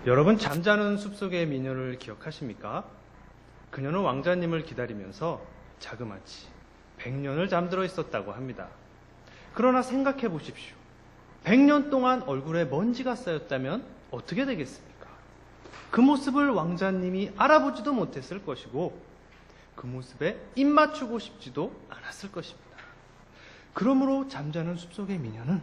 여러분, 잠자는 숲속의 미녀를 기억하십니까? 그녀는 왕자님을 기다리면서 자그마치 100년을 잠들어 있었다고 합니다. 그러나 생각해 보십시오. 100년 동안 얼굴에 먼지가 쌓였다면 어떻게 되겠습니까? 그 모습을 왕자님이 알아보지도 못했을 것이고 그 모습에 입 맞추고 싶지도 않았을 것입니다. 그러므로 잠자는 숲속의 미녀는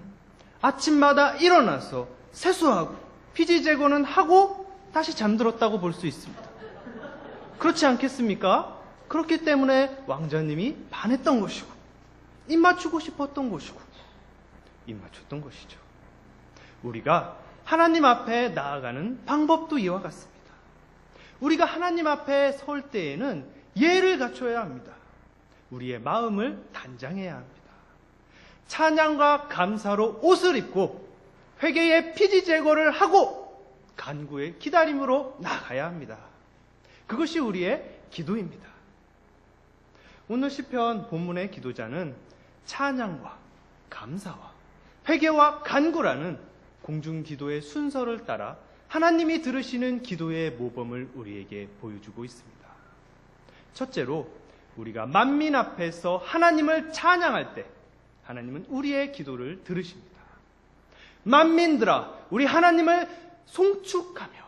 아침마다 일어나서 세수하고 피지 제거는 하고 다시 잠들었다고 볼 수 있습니다. 그렇지 않겠습니까? 그렇기 때문에 왕자님이 반했던 것이고 입 맞추고 싶었던 것이고 입 맞췄던 것이죠. 우리가 하나님 앞에 나아가는 방법도 이와 같습니다. 우리가 하나님 앞에 설 때에는 예를 갖춰야 합니다. 우리의 마음을 단장해야 합니다. 찬양과 감사로 옷을 입고 회개의 피지 제거를 하고 간구의 기다림으로 나가야 합니다. 그것이 우리의 기도입니다. 오늘 시편 본문의 기도자는 찬양과 감사와 회개와 간구라는 공중기도의 순서를 따라 하나님이 들으시는 기도의 모범을 우리에게 보여주고 있습니다. 첫째로 우리가 만민 앞에서 하나님을 찬양할 때 하나님은 우리의 기도를 들으십니다. 만민들아, 우리 하나님을 송축하며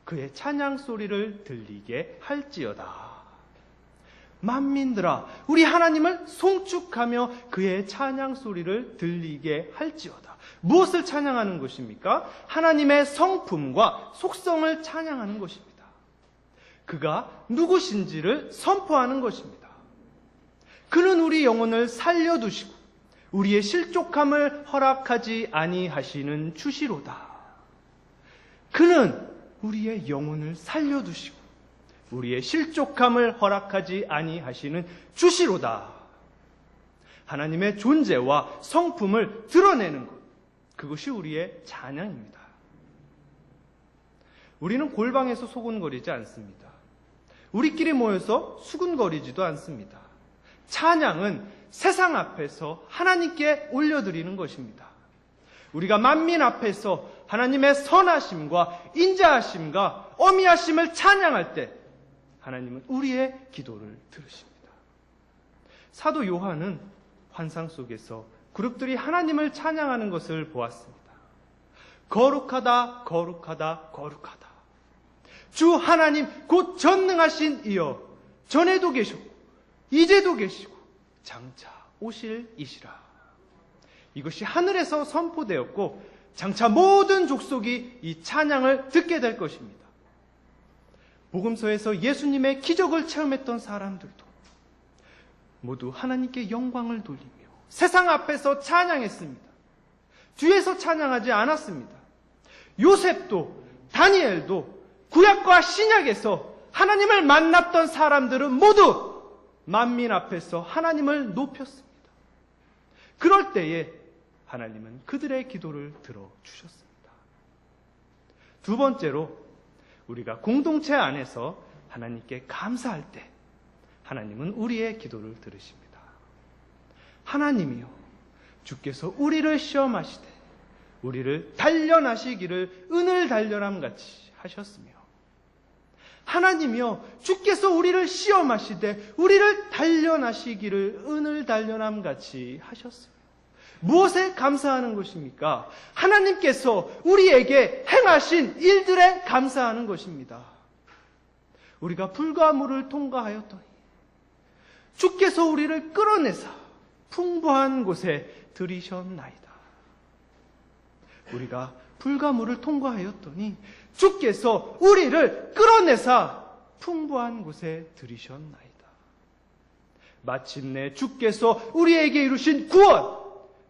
그의 찬양 소리를 들리게 할지어다. 만민들아, 우리 하나님을 송축하며 그의 찬양 소리를 들리게 할지어다. 무엇을 찬양하는 것입니까? 하나님의 성품과 속성을 찬양하는 것입니다. 그가 누구신지를 선포하는 것입니다. 그는 우리 영혼을 살려두시고 우리의 실족함을 허락하지 아니하시는 주시로다. 그는 우리의 영혼을 살려두시고 우리의 실족함을 허락하지 아니하시는 주시로다. 하나님의 존재와 성품을 드러내는 것, 그것이 우리의 찬양입니다. 우리는 골방에서 소곤거리지 않습니다. 우리끼리 모여서 수군거리지도 않습니다. 찬양은 세상 앞에서 하나님께 올려드리는 것입니다. 우리가 만민 앞에서 하나님의 선하심과 인자하심과 어미하심을 찬양할 때 하나님은 우리의 기도를 들으십니다. 사도 요한은 환상 속에서 그룹들이 하나님을 찬양하는 것을 보았습니다. 거룩하다, 거룩하다, 거룩하다. 주 하나님 곧 전능하신 이여, 전에도 계셨고 이제도 계시고 장차 오실 이시라. 이것이 하늘에서 선포되었고 장차 모든 족속이 이 찬양을 듣게 될 것입니다. 복음서에서 예수님의 기적을 체험했던 사람들도 모두 하나님께 영광을 돌리며 세상 앞에서 찬양했습니다. 뒤에서 찬양하지 않았습니다. 요셉도 다니엘도 구약과 신약에서 하나님을 만났던 사람들은 모두 만민 앞에서 하나님을 높였습니다. 그럴 때에 하나님은 그들의 기도를 들어주셨습니다. 두 번째로 우리가 공동체 안에서 하나님께 감사할 때 하나님은 우리의 기도를 들으십니다. 하나님이요, 주께서 우리를 시험하시되 우리를 단련하시기를 은을 단련함같이 하셨으며, 하나님이요, 주께서 우리를 시험하시되 우리를 단련하시기를 은을 단련함같이 하셨으며. 무엇에 감사하는 것입니까? 하나님께서 우리에게 행하신 일들에 감사하는 것입니다. 우리가 불과 물을 통과하였더니 주께서 우리를 끌어내사 풍부한 곳에 들이셨나이다. 우리가 불과 물을 통과하였더니 주께서 우리를 끌어내사 풍부한 곳에 들이셨나이다. 마침내 주께서 우리에게 이루신 구원,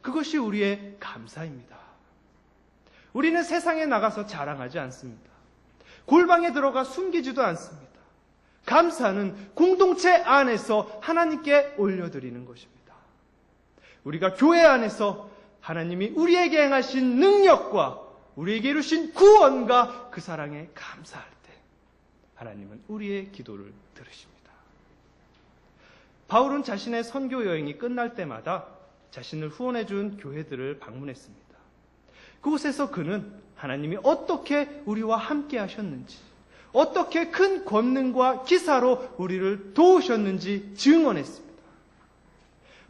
그것이 우리의 감사입니다. 우리는 세상에 나가서 자랑하지 않습니다. 골방에 들어가 숨기지도 않습니다. 감사는 공동체 안에서 하나님께 올려드리는 것입니다. 우리가 교회 안에서 하나님이 우리에게 행하신 능력과 우리에게 이루신 구원과 그 사랑에 감사할 때 하나님은 우리의 기도를 들으십니다. 바울은 자신의 선교 여행이 끝날 때마다 자신을 후원해 준 교회들을 방문했습니다. 그곳에서 그는 하나님이 어떻게 우리와 함께 하셨는지, 어떻게 큰 권능과 기사로 우리를 도우셨는지 증언했습니다.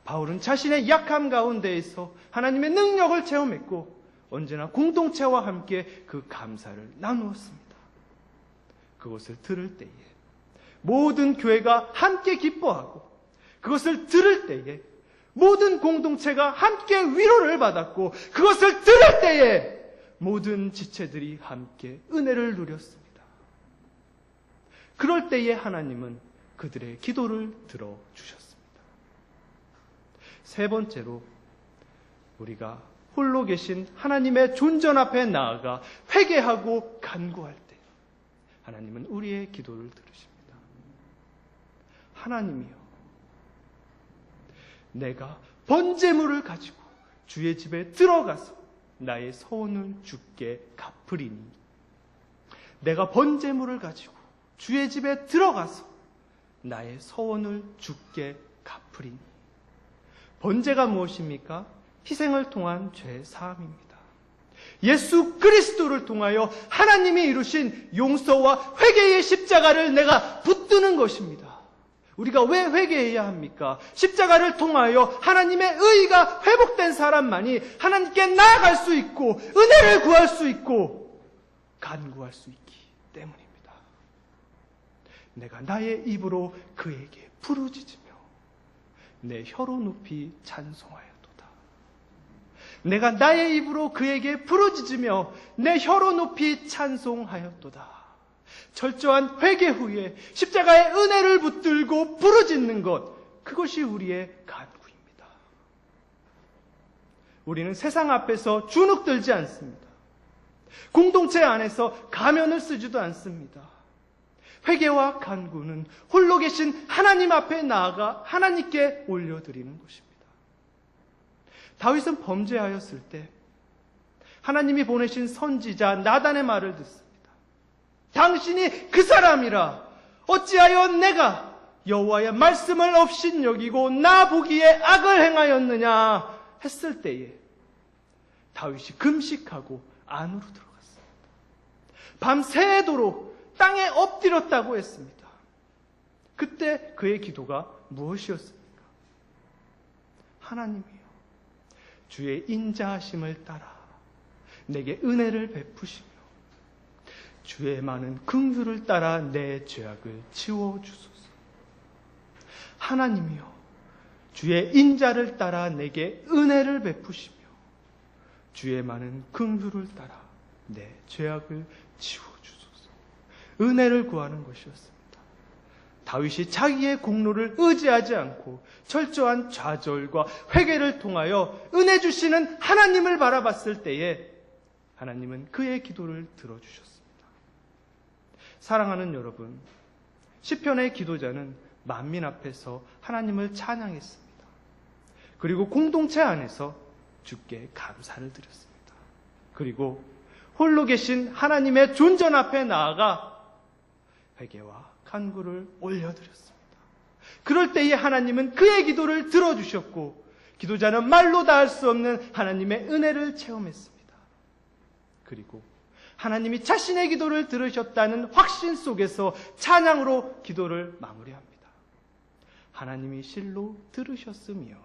바울은 자신의 약함 가운데에서 하나님의 능력을 체험했고 언제나 공동체와 함께 그 감사를 나누었습니다. 그것을 들을 때에 모든 교회가 함께 기뻐하고, 그것을 들을 때에 모든 공동체가 함께 위로를 받았고, 그것을 들을 때에 모든 지체들이 함께 은혜를 누렸습니다. 그럴 때에 하나님은 그들의 기도를 들어주셨습니다. 세 번째로, 우리가 홀로 계신 하나님의 존전 앞에 나아가 회개하고 간구할 때 하나님은 우리의 기도를 들으십니다. 하나님이여, 내가 번제물을 가지고 주의 집에 들어가서 나의 서원을 주께 갚으리니, 내가 번제물을 가지고 주의 집에 들어가서 나의 서원을 주께 갚으리니. 번제가 무엇입니까? 희생을 통한 죄 사함입니다. 예수 그리스도를 통하여 하나님이 이루신 용서와 회개의 십자가를 내가 붙드는 것입니다. 우리가 왜 회개해야 합니까? 십자가를 통하여 하나님의 의가 회복된 사람만이 하나님께 나아갈 수 있고 은혜를 구할 수 있고 간구할 수 있기 때문입니다. 내가 나의 입으로 그에게 부르짖으며 내 혀로 높이 찬송하였도다. 내가 나의 입으로 그에게 부르짖으며 내 혀로 높이 찬송하였도다. 철저한 회개 후에 십자가의 은혜를 붙들고 부르짖는 것, 그것이 우리의 간구입니다. 우리는 세상 앞에서 주눅들지 않습니다. 공동체 안에서 가면을 쓰지도 않습니다. 회개와 간구는 홀로 계신 하나님 앞에 나아가 하나님께 올려드리는 것입니다. 다윗은 범죄하였을 때 하나님이 보내신 선지자 나단의 말을 듣습니다. 당신이 그 사람이라 어찌하여 내가 여호와의 말씀을 업신여기고 나 보기에 악을 행하였느냐 했을 때에 다윗이 금식하고 안으로 들어갔습니다. 밤새도록 땅에 엎드렸다고 했습니다. 그때 그의 기도가 무엇이었습니까? 하나님이여, 주의 인자하심을 따라 내게 은혜를 베푸시며 주의 많은 긍휼을 따라 내 죄악을 지워주소서. 하나님이여, 주의 인자를 따라 내게 은혜를 베푸시며 주의 많은 긍휼을 따라 내 죄악을 지워주소서. 은혜를 구하는 것이었습니다. 다윗이 자기의 공로를 의지하지 않고 철저한 좌절과 회개를 통하여 은혜 주시는 하나님을 바라봤을 때에 하나님은 그의 기도를 들어주셨습니다. 사랑하는 여러분, 시편의 기도자는 만민 앞에서 하나님을 찬양했습니다. 그리고 공동체 안에서 주께 감사를 드렸습니다. 그리고 홀로 계신 하나님의 존전 앞에 나아가 회개와 간구를 올려드렸습니다. 그럴 때에 하나님은 그의 기도를 들어주셨고 기도자는 말로 다 할 수 없는 하나님의 은혜를 체험했습니다. 그리고 하나님이 자신의 기도를 들으셨다는 확신 속에서 찬양으로 기도를 마무리합니다. 하나님이 실로 들으셨으며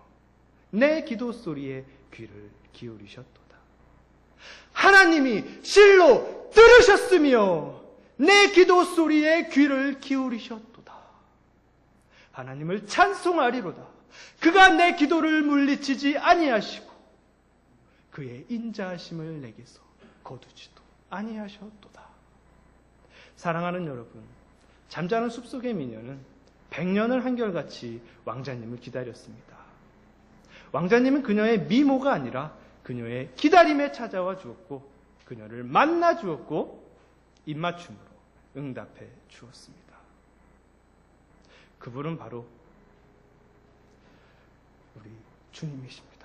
내 기도 소리에 귀를 기울이셨도다. 하나님이 실로 들으셨으며 내 기도 소리에 귀를 기울이셨도다. 하나님을 찬송하리로다. 그가 내 기도를 물리치지 아니하시고 그의 인자하심을 내게서 거두지도 아니하셨도다. 사랑하는 여러분, 잠자는 숲속의 미녀는 100년을 한결같이 왕자님을 기다렸습니다. 왕자님은 그녀의 미모가 아니라 그녀의 기다림에 찾아와 주었고 그녀를 만나 주었고 입맞춤으로 응답해 주었습니다. 그분은 바로 우리 주님이십니다.